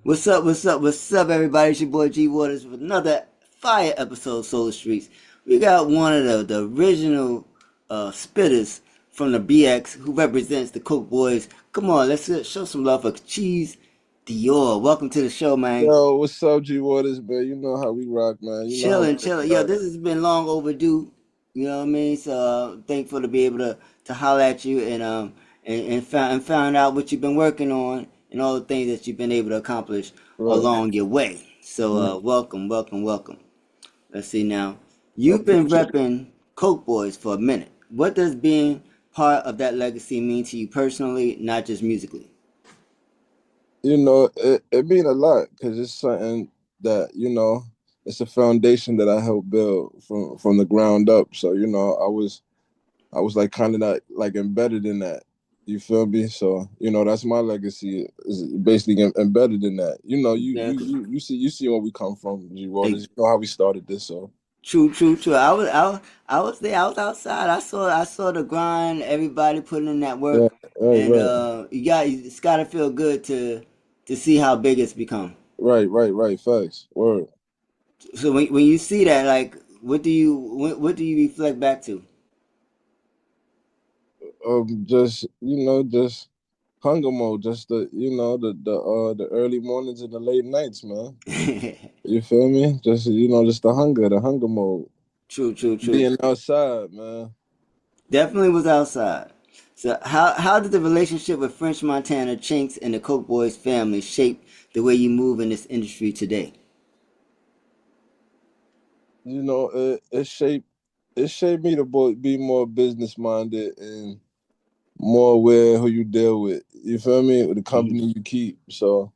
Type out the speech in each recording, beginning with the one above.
What's up? What's up? What's up, everybody? It's your boy G Waters with another fire episode of Solar Streets. We got one of the original spitters from the BX who represents the Coke Boys. Come on, let's show some love for Cheeze Dior. Welcome to the show, man. Yo, what's up, G Waters, man? You know how we rock, man. You know how we Chilling, get chilling. Yo, started. this has been long overdue. You know what I mean? So thankful to be able to holler at you and found out what you've been working on and all the things that you've been able to accomplish Right. along your way. So Mhm. welcome, welcome, welcome. Let's see now. I You've been appreciate it. repping Coke Boys for a minute. What does being part of that legacy mean to you personally, not just musically? It mean a lot because it's something that, it's a foundation that I helped build from the ground up. So, I was like kind of not like embedded in that. You feel me? So, that's my legacy is basically embedded in that. Exactly. You see where we come from, G Waters. You know how we started this, so True, true, true. I was there. I was outside. I saw the grind. Everybody putting in that yeah, work, right, and right. it's gotta feel good to see how big it's become. Right. Facts. Word. So when you see that, like, what do you reflect back to? Just just hunger mode, just the early mornings and the late nights, man. You feel me? Just just the hunger mode. True, true, true. Being outside, man. Definitely was outside. So how did the relationship with French Montana, Chinx, and the Coke Boys family shape the way you move in this industry today? It shaped me to be more business minded and more aware who you deal with. You feel me? With the Hmm. company you keep. So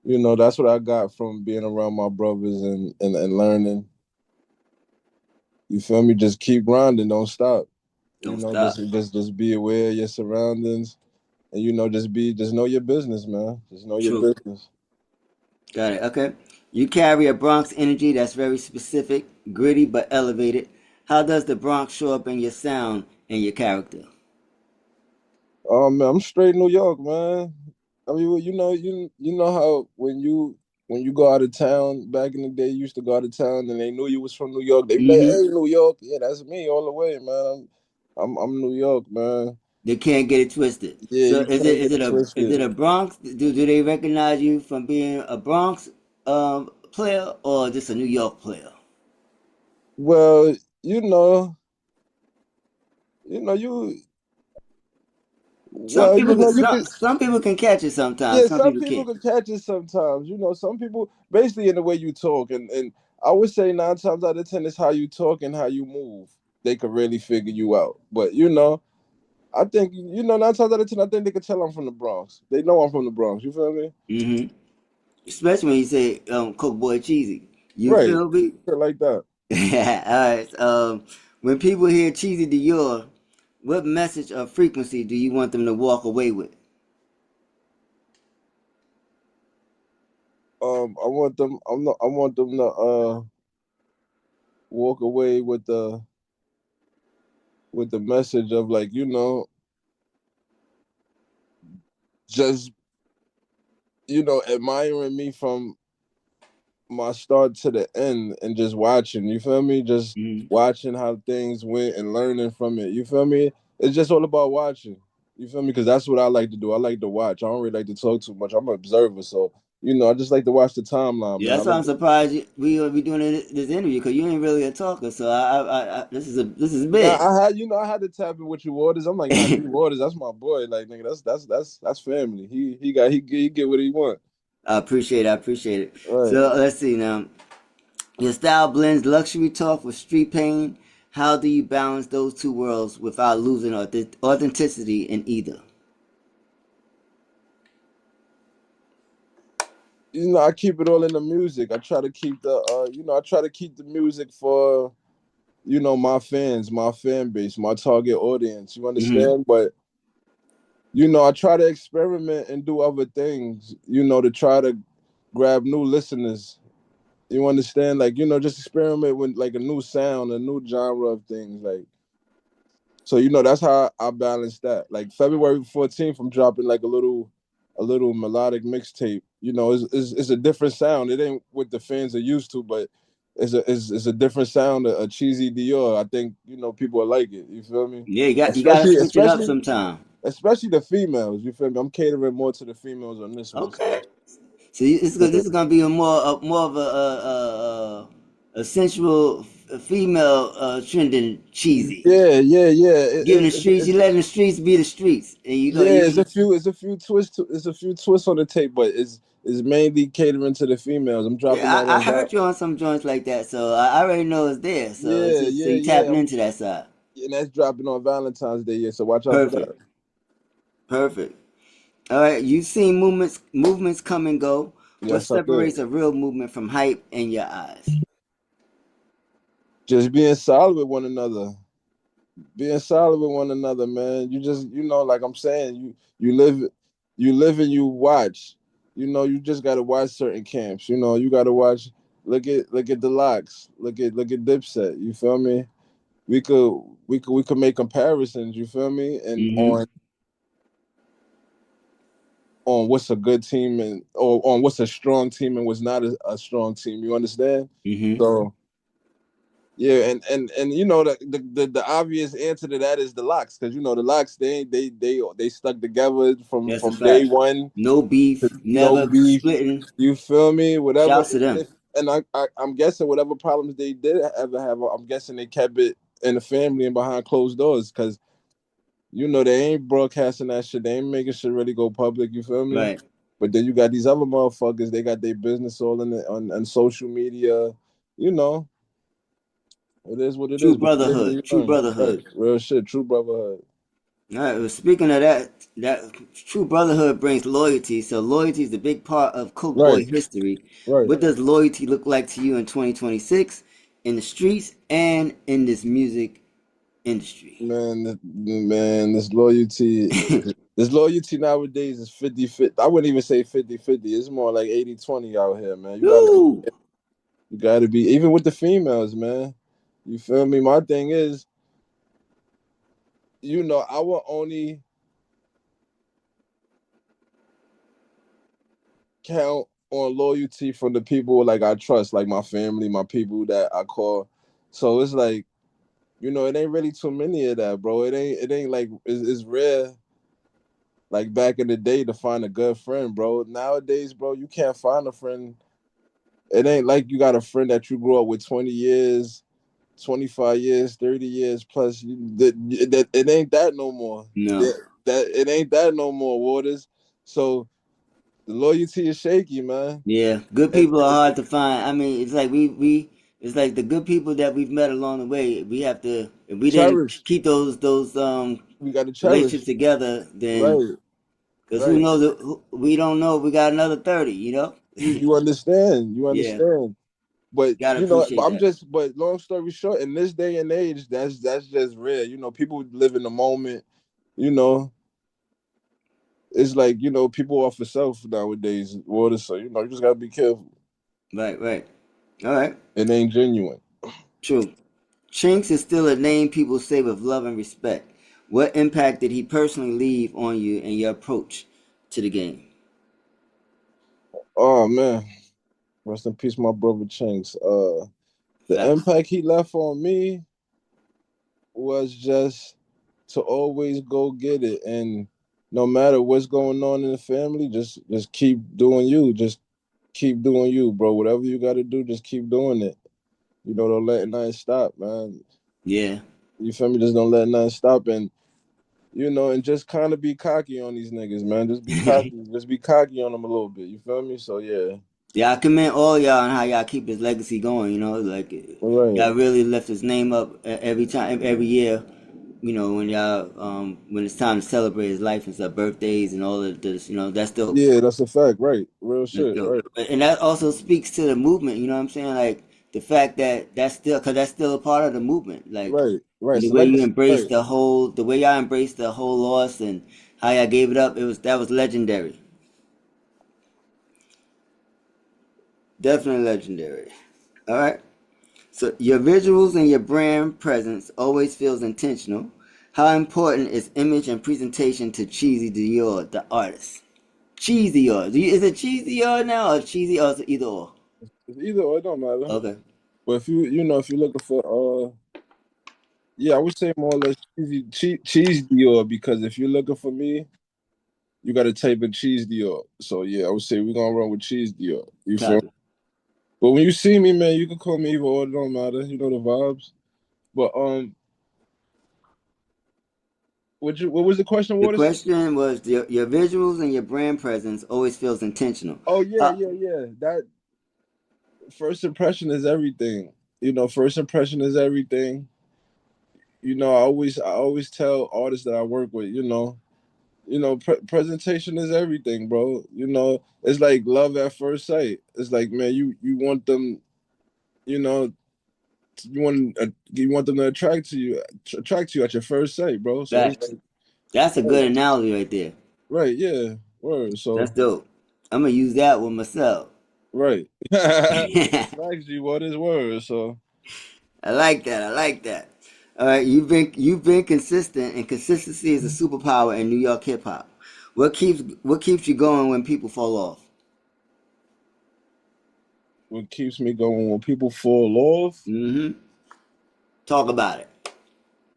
that's what I got from being around my brothers and learning. You feel me? Just keep grinding, don't stop. Don't Just stop. just be aware of your surroundings, and just know your business, man. Just know your True. business. Got it. Okay. You carry a Bronx energy that's very specific, gritty but elevated. How does the Bronx show up in your sound and your character? Man, I'm straight New York, man. I mean, well, you know how when you go out of town back in the day, you used to go out of town and they knew you was from New York. They be like, Hmm. "Hey, New York, yeah, that's me all the way, man. I'm New York, man. They can't get it twisted. Yeah, So you is it can't is get it it a is twisted. it a Bronx? Do they recognize you from being a Bronx player or just a New York player? Well, you know, you know, you Some well, people can you some, can. some people can catch it sometimes. Yeah, Some some people people can't. can catch it sometimes. Some people basically in the way you talk, and I would say 9 times out of 10 it's how you talk and how you move. They could really figure you out. But I think 9 times out of 10 I think they could tell I'm from the Bronx. They know I'm from the Bronx. You feel me? Hmm. Especially when you say Coke Boy Cheesy. You Right. feel me? Shit like that. All right. When people hear Cheesy Dior, what message or frequency do you want them to walk away with? I want them. I want them to walk away with the message of like just admiring me from my start to the end and just watching, you feel me? Just Mhm. watching how things went and learning from it. You feel me? It's just all about watching. You feel me? Because that's what I like to do. I like to watch. I don't really like to talk too much. I'm an observer, so I just like to watch the timeline, Yeah, man. I that's why like I'm surprised we gonna be doing this interview because you ain't really a talker. So this is Nah, big. I had to tap in with you Waters. I'm like, nah, G Waters, that's my boy. Like, nigga, that's family. He get what he want. I appreciate it. I appreciate it. Right. So let's see now. Your style blends luxury talk with street pain. How do you balance those two worlds without losing authenticity in either? I keep it all in the music. I try to keep the music for my fans, my fan base, my target audience. You Hmm. understand? But I try to experiment and do other things, to try to grab new listeners. You understand? Like, just experiment with like a new sound, a new genre of things. Like, so that's how I balance that. Like February 14th, I'm dropping like a a little melodic mixtape. You know, it's a different sound. It ain't what the fans are used to, but it's a different sound. A Cheesy Dior. I think people will like it. You feel me? Yeah, you gotta Especially switch it up especially sometime. especially the females. You feel me? I'm catering more to the females on this one. So, Okay. So this is gonna be a more of a sensual female trending cheesy. yeah, yeah, yeah. Giving the streets, you letting the streets be the streets, and you go Yeah, you it's a few twists on the tape, but it's mainly catering to the females. I'm dropping yeah. that I on heard that. you on some joints like that, so I already know it's there. So it's Yeah, just so yeah, you yeah. tapping into that side. And that's dropping on Valentine's Day. Yeah, so watch out for Perfect, that. perfect. All right, you've seen movements come and go. What Yes, I did. separates a real movement from hype in your eyes? Just being solid with one another. Being solid with one another, man. You just, like I'm saying, you live and you watch. You just gotta watch certain camps. You gotta watch. Look at the locks. Look at Dipset. You feel me? We could make comparisons. You feel me? And Mm-hmm. on what's a good team and or on what's a strong team and what's not a strong team. You understand? Mm-hmm. So yeah, and the obvious answer to that is the locks, because the locks they stuck together from That's a day fact. one. No beef, No never beef. splitting. You feel me? Whatever. Shouts to them. And I'm guessing whatever problems they did ever have, I'm guessing they kept it in the family and behind closed doors, because they ain't broadcasting that shit. They ain't making shit really go public. You feel me? Right. But then you got these other motherfuckers. They got their business all on social media. You know, it is what it True is. But you live and brotherhood. you True learn. Right? brotherhood. Real shit. True brotherhood. All right. Well, speaking of that true brotherhood brings loyalty. So loyalty is a big part of Coke Right. Boy history. Right. What does loyalty look like to you in 2026 in the streets and in this music industry? Man, this loyalty. This loyalty nowadays is 50-50. I wouldn't even say 50-50. It's more like 80-20 out here, man. Woo! You gotta be, even with the females, man. You feel me? My thing is, I will only count on loyalty from the people like I trust, like my family, my people that I call. So it's like, it ain't really too many of that, bro. It ain't like it's rare like back in the day to find a good friend, bro. Nowadays, bro, you can't find a friend. It ain't like you got a friend that you grew up with 20 years, 25 years, 30 years plus. That it ain't that no more. No. That it ain't that no more, Waters. So the loyalty is shaky, man. Yeah, good And people are hard to find. I mean, it's like we it's like the good people that we've met along the way. We have to if we didn't cherish. keep those We got to relationships cherish. together, then Right, because who right. knows? We don't know. If we got another 30. You understand. You Yeah, understand. But gotta appreciate that. but long story short, in this day and age, that's just rare. People live in the moment. You know, it's like, people off the self nowadays, Water. So, you just gotta be careful. Right, right. All right, It ain't genuine. true. Chinx is still a name people say with love and respect. What impact did he personally leave on you and your approach to the game? Oh man. Rest in peace, my brother Chinks. The Facts. impact he left on me was just to always go get it, and no matter what's going on in the family, just keep doing you. Just keep doing you, bro. Whatever you got to do, just keep doing it. Don't let nothing stop, man. Yeah. You feel me? Just don't let nothing stop, and just kind of be cocky on these niggas, man. Just be cocky. Just be cocky on them a little bit. You feel me? So yeah. Yeah, I commend all y'all on how y'all keep his legacy going. Like All right. y'all really lift his name up every time, every year. When y'all when it's time to celebrate his life and stuff, birthdays and all of this. That's dope. Yeah, that's a fact. Right. Real That's shit. dope. Right. And that also speaks to the movement. You know what I'm saying? Like the fact that that's still a part of the movement. Like Right. Right. and the It's a way you legacy. embrace Right. the way y'all embraced the whole loss and how y'all gave it up. That was legendary. Definitely legendary. All right. So your visuals and your brand presence always feels intentional. How important is image and presentation to Cheesy Dior, the artist? Cheeze Dior. Is it Cheeze Dior now or Cheesy or is it either or? It's either or, it don't matter. Okay. But if if you're looking for yeah, I would say more or less cheese Dior, because if you're looking for me, you got to type in Cheeze Dior. So yeah, I would say we're gonna run with Cheeze Dior. You feel? Copy. But when you see me, man, you can call me either or. It don't matter. You know the vibes. But what was the question, The Waters? question was your visuals and your brand presence always feels intentional. Oh yeah, Uh, yeah. That first impression is everything. First impression is everything. I always tell artists that I work with, presentation is everything, bro. It's like love at first sight. It's like, man, you want them, you know, you want them to attract you at your first sight, bro. So it's Facts. like, That's a good right, analogy right there. right, yeah, word. That's So dope. I'm gonna use that with myself. right, actually, what is word? So I like that. I like that. All right, you've been consistent, and consistency is a superpower in New York hip hop. What keeps you going when people fall off? what keeps me going when people fall off? Mm-hmm. Talk about it.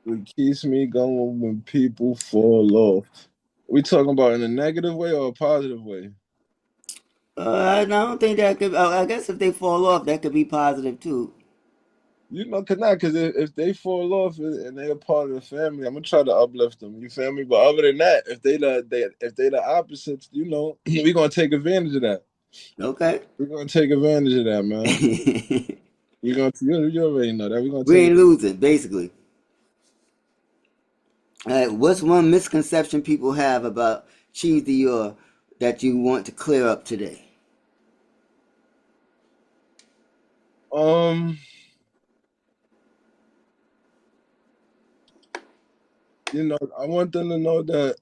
What keeps me going when people fall off? We talking about in a negative way or a positive way? I don't think that could. I guess if they fall off, that could be positive too. Cause if they fall off and they're a part of the family, I'm gonna try to uplift them. You feel me? But other than that, if they the opposites, we gonna take advantage of that. Okay. We're gonna take advantage of that, man. We gonna you already know that. We're gonna We take it. ain't losing, basically. All right. What's one misconception people have about Cheese Dior that you want to clear up today? Um, I want them to know that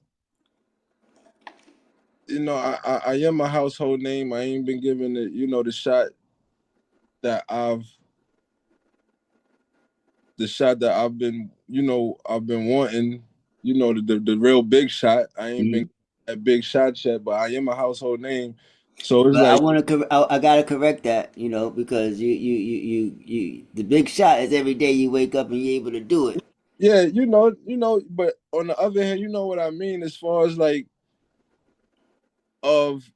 I am a household name. I ain't been given the that I've shot that I've been wanting, the real big shot. I ain't been Mhm. that big shot yet, but I am a household name. So it's But I like, want to. I gotta correct that, because the big shot is every day you wake up and you're able to do it. yeah, but on the other hand, you know what I mean, as far as like of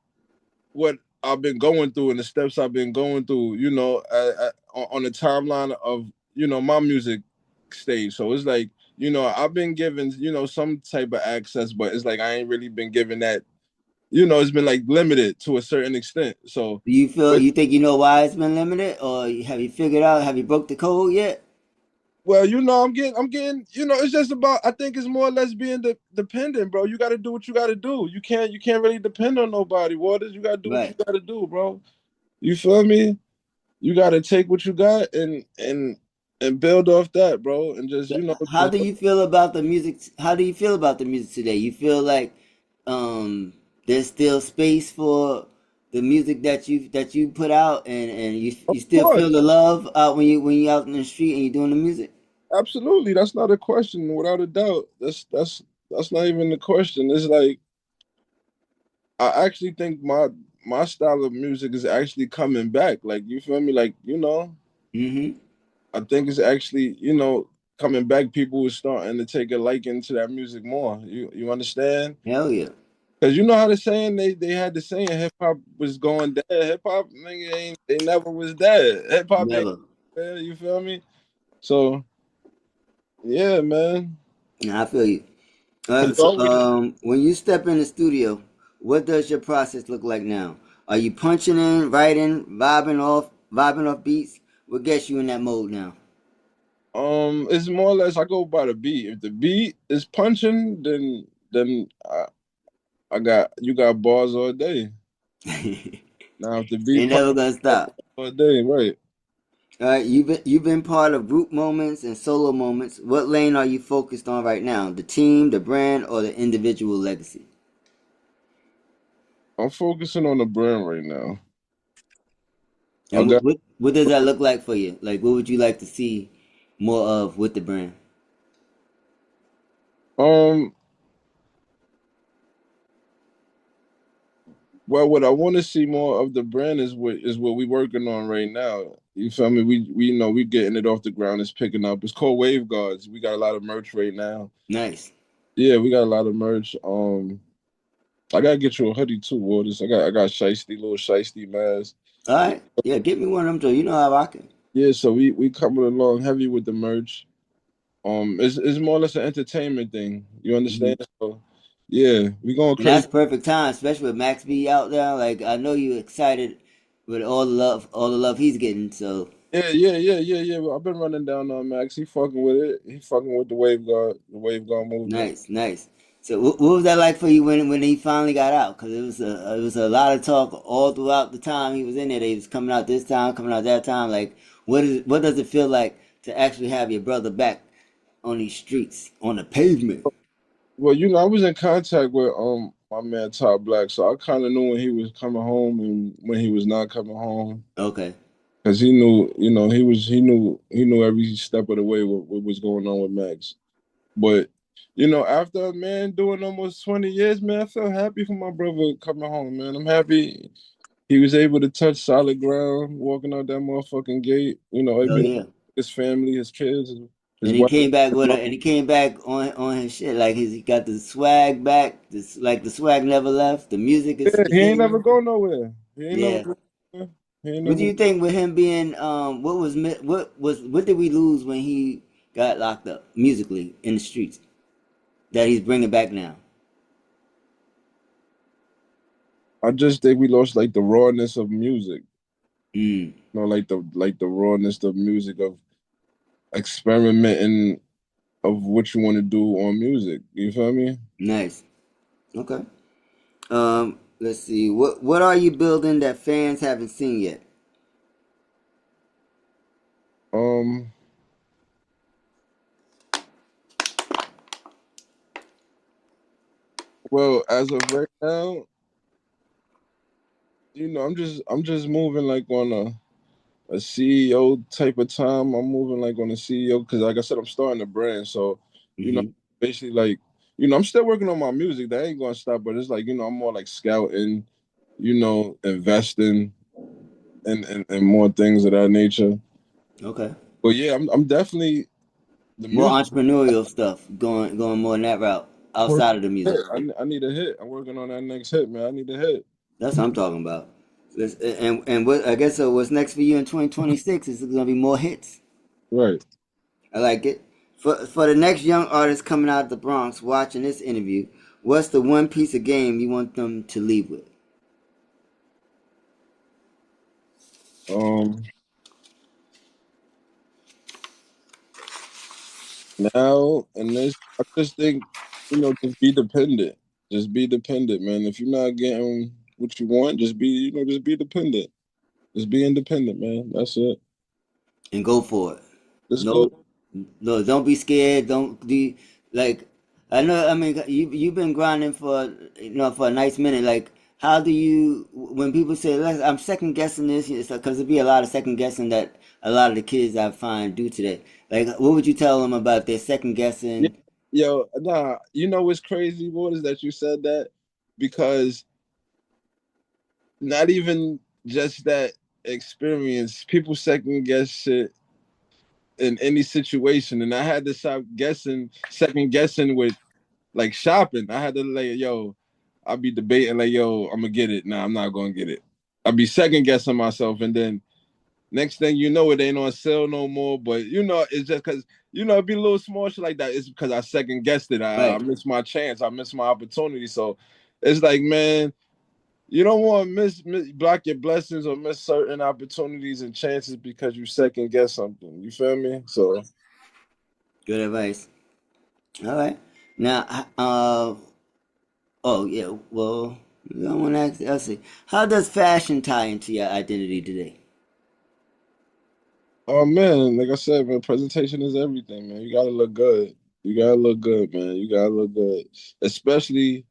what I've been going through and the steps I've been going through, on the timeline of, my music stage. So it's like, I've been given, some type of access, but it's like I ain't really been given that. It's been like limited to a certain extent. So, Do you feel but you think you know why it's been limited, or have you figured out? Have you broke the code yet? well, I'm getting, it's just about. I think it's more or less being dependent, bro. You got to do what you got to do. You can't really depend on nobody. Waters, you got to do what you Right. got to do, bro. You feel me? You got to take what you got and build off that, bro. And just, How do you feel about the music? How do you feel about the music today? You feel like there's still space for the music that you put out, and of you still feel course, the love out when you out in the street and you're doing the music. absolutely. That's not a question, without a doubt. That's not even the question. It's like I actually think my style of music is actually coming back. Like, you feel me? Like, Mm-hmm. I think it's actually, coming back. People are starting to take a liking to that music more. You understand? Hell yeah. Because you know how the saying they had the saying hip hop was going dead. Hip hop, nigga, ain't they never was dead. Hip hop ain't Never. dead. You feel me? So yeah, man. Nah, I feel you. All Cause right, it's so always when you step in the studio, what does your process look like now? Are you punching in, writing, vibing off beats? What gets you in that mode now? it's more or less I go by the beat. If the beat is punching, then you got bars all day. Now if the beat Ain't punch never gonna stop. all day, right? All right, you've been part of group moments and solo moments. What lane are you focused on right now? The team, the brand, or the individual legacy? I'm focusing on the brand right now. I And what got what, what does that look like for you? Like, what would you like to see more of with the brand? um Well, what I want to see more of the brand is what we working on right now. You feel me? We you know we getting it off the ground. It's picking up. It's called Wave Guards. We got a lot of merch right now. Nice. Yeah, we got a lot of merch. I gotta get you a hoodie too, Waters. I got shiesty little shiesty mask. All right. Yeah, get me one of them too. You know how I rock it. Yeah, so we coming along heavy with the merch. It's more or less an entertainment thing. You Hmm. understand? So yeah, we going And that's crazy. perfect time, especially with Max B out there. Like I know you excited with all the love he's getting. So Yeah. Well, I've been running down on Max. He fucking with it. He fucking with the wave guard movement. nice, nice. So what was that like for you when he finally got out? Because it was a lot of talk all throughout the time he was in there. He was coming out this time, coming out that time. Like what does it feel like to actually have your brother back on these streets on the pavement? Well, I was in contact with my man Top Black, so I kind of knew when he was coming home and when he was not coming home, Okay. because he knew, he knew every step of the way what was going on with Max. But after a man doing almost 20 years, man, I felt happy for my brother coming home, man. I'm happy he was able to touch solid ground, walking out that motherfucking gate. Oh Able to yeah. his family, his kids, his And he wife. came back with it, and he came back on his shit. Like he got the swag back. This like the swag never left. The music is Yeah, the he ain't never same. go nowhere. He ain't never Yeah. go nowhere. He ain't What do never. you think with him being what did we lose when he got locked up musically in the streets that he's bringing back now? I just think we lost like the rawness of music. Mm, Like the rawness of music of experimenting of what you want to do on music. You feel me? nice. Okay. Let's see. What are you building that fans haven't seen yet? Um, well, as of right now, I'm just moving like on a CEO type of time. I'm moving like on a CEO because, like I said, I'm starting a brand. So, you know, Hmm. basically like, I'm still working on my music. That ain't gonna stop. But it's like, I'm more like scouting, investing and more things of that nature. Okay. But yeah, I'm definitely the More music. entrepreneurial stuff, going more in that route outside of the music. I need a hit. I'm working on that next hit, man. I need a hit. That's what I'm talking about. And what I guess so. What's next for you in 2026 is gonna be more hits. Right. I like it. For the next young artist coming out of the Bronx watching this interview, what's the one piece of game you want them to leave with? Um. Now and this, I just think, just be dependent. Just be dependent, man. If you're not getting what you want, just be dependent. Just be independent, man. That's it. And go for it. Let's go. No, no, don't be scared. Don't be like. I know. I mean, you've been grinding for for a nice minute. Like, how do you when people say, I'm second guessing this," because there'd be a lot of second guessing that a lot of the kids I find do today. Like, what would you tell them about their second Yeah. guessing? Yo, nah, what's crazy, boy, is that you said that because not even just that experience, people second guess shit in any situation. And I had to stop second guessing with like shopping. I had to like, yo, I'll be debating like, yo, I'm gonna get it. Nah, I'm not gonna get it. I'll be second guessing myself, and then next thing you know, it ain't on sale no more. But it's just because it'd be a little small shit like that. It's because I second guessed it. I Right. missed my chance. I missed my opportunity. So it's like, man, you don't want to block your blessings or miss certain opportunities and chances because you second guess something. You feel me? So Good advice. All right. Now, oh yeah. Well, I want to ask. Let's see. How does fashion tie into your identity today? oh man, like I said, man, presentation is everything, man. You gotta look good. You gotta look good, man. You gotta look good. Especially,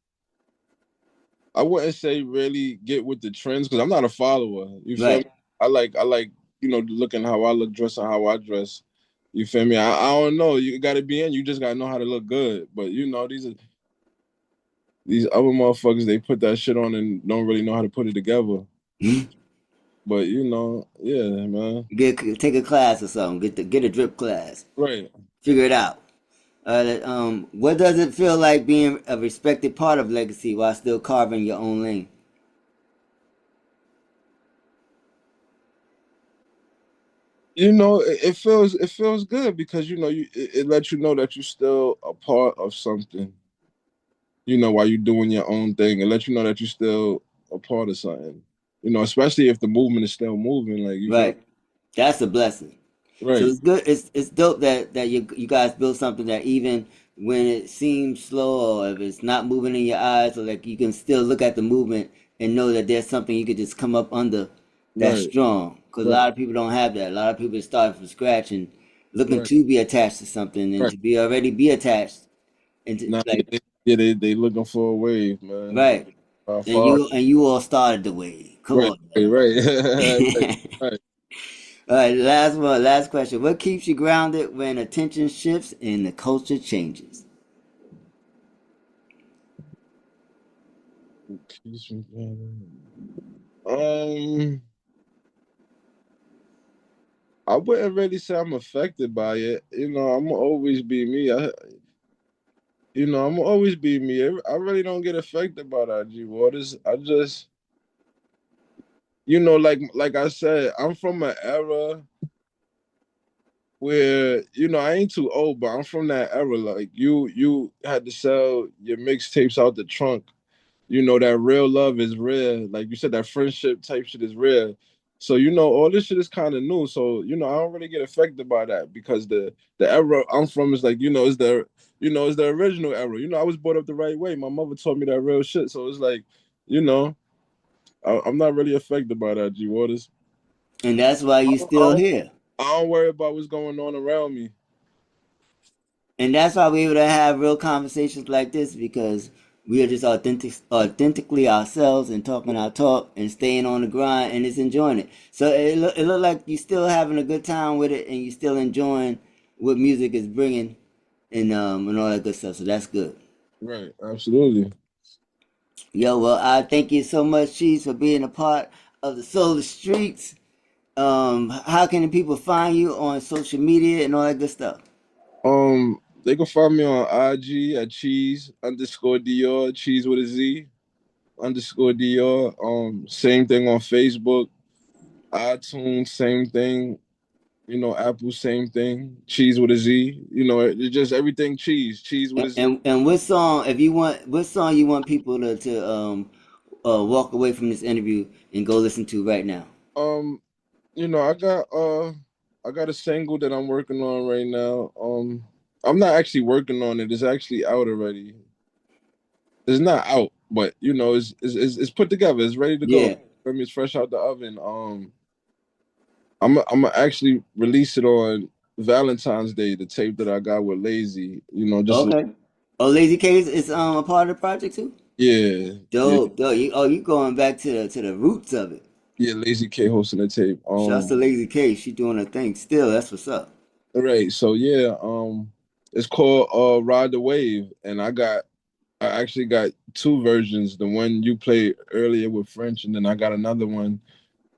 I wouldn't say really get with the trends because I'm not a follower. You feel me? Right. I like, looking how I look, dressing how I dress. You feel me? I don't know. You gotta be in, you just gotta know how to look good. But these are these other motherfuckers, they put that shit on and don't really know how to put it together. But yeah, man. Take a class or something. Get a drip class. Right. Figure it out. What does it feel like being a respected part of Legacy while still carving your own lane? It feels good because it lets you know that you're still a part of something. While you're doing your own thing, it lets you know that you're still a part of something. Especially if the movement is still moving, like you feel. Right. That's a blessing. So Right, it's good. It's dope that you guys build something that even when it seems slow or if it's not moving in your eyes, or like you can still look at the movement and know that there's something you could just come up under that's right, strong. Because a right, lot of people don't have that. A lot of people are starting from scratch and looking right, to be attached to something and right. to be already be attached and to, Now, like they looking for a wave, man. right. And Far. you all started the way. Come Right, on right, now. right, right. All right, last one, last question. What keeps you grounded when attention shifts and the culture changes? Um, I wouldn't really say I'm affected by it. I'm gonna always be me. I'm gonna always be me. I really don't get affected by that, G Waters. I just, like I said, I'm from an era where I ain't too old, but I'm from that era. Like you had to sell your mixtapes out the trunk. That real love is rare. Like you said, that friendship type shit is rare. So all this shit is kind of new. So I don't really get affected by that because the era I'm from is like it's the original era. I was brought up the right way. My mother taught me that real shit. So it's like, you know, I'm not really affected by that. G Waters. And that's why I you don't, I still don't, here. I don't worry about what's going on around me. And that's why we're able to have real conversations like this because we are just authentically ourselves and talking our talk and staying on the grind and it's enjoying it. So it look like you still having a good time with it and you still enjoying what music is bringing and all that good stuff. So that's good. Right. Absolutely. Yo, well, I thank you so much, Cheese, for being a part of the Solar Streets. How can the people find you on social media and all that good stuff? They can find me on IG at Cheeze_Dior, Cheese with a Z_Dior. Same thing on Facebook, iTunes, same thing. Apple, same thing. Cheese with a Z. It's just everything cheese with a Z. And what song, if you want, what song you want people to walk away from this interview and go listen to right now? Um, I got a single that I'm working on right now. I'm not actually working on it. It's actually out already. It's not out, but it's put together. It's ready to go. Yeah. I mean, it's fresh out the oven. I'm gonna actually release it on Valentine's Day. The tape that I got with Lazy. Just Okay. Oh, Lazy K is a part of the project too. yeah, yeah, Dope, dope. You going back to the roots of it. yeah. Lazy K hosting the tape. Shouts to Lazy K. She doing her thing still. That's what's up. All right. So yeah, it's called Ride the Wave, and I actually got two versions. The one you played earlier with French, and then I got another one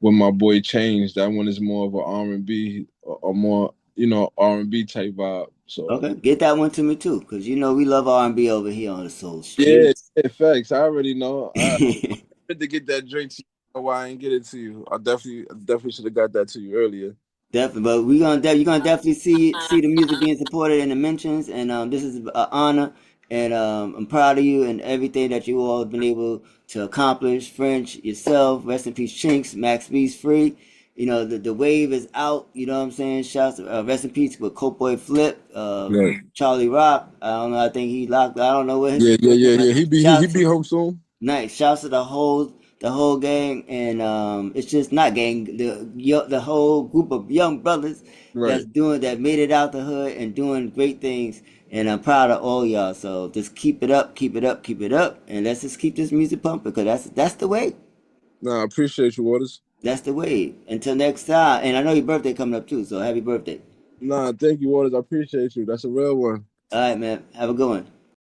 with my boy Change. That one is more of an R&B or more, R&B type vibe. So Okay, get that one to me too, cause you know we love R&B over here on the Soul yeah, Streets. yeah, facts. I already know. I had to get that drink to you. I don't know why I ain't get it to you. I definitely should have got that to you earlier. Definitely, but you're gonna definitely see the music being supported in the mentions, and this is an honor, and I'm proud of you and everything that you all have been able to accomplish. French, yourself, rest in peace, Chinx, Max B's free. You know the wave is out. You know what I'm saying? Shouts, rest in peace with Coke Boy Flip, Right. Charlie Rock. I don't know. I think he locked. I don't know what his Yeah, yeah, situation, yeah, but yeah. He shouts be home soon. nice. Shouts to the whole gang, and it's just not gang. The whole group of young brothers Right. that made it out the hood and doing great things. And I'm proud of all y'all. So just keep it up, keep it up, keep it up, and let's just keep this music pumping because that's the way. Nah, I appreciate you, Waters. That's the way. Until next time. And I know your birthday coming up too. So happy birthday. Nah, thank you, Waters. I appreciate you. That's a real one. All right, man. Have a good one.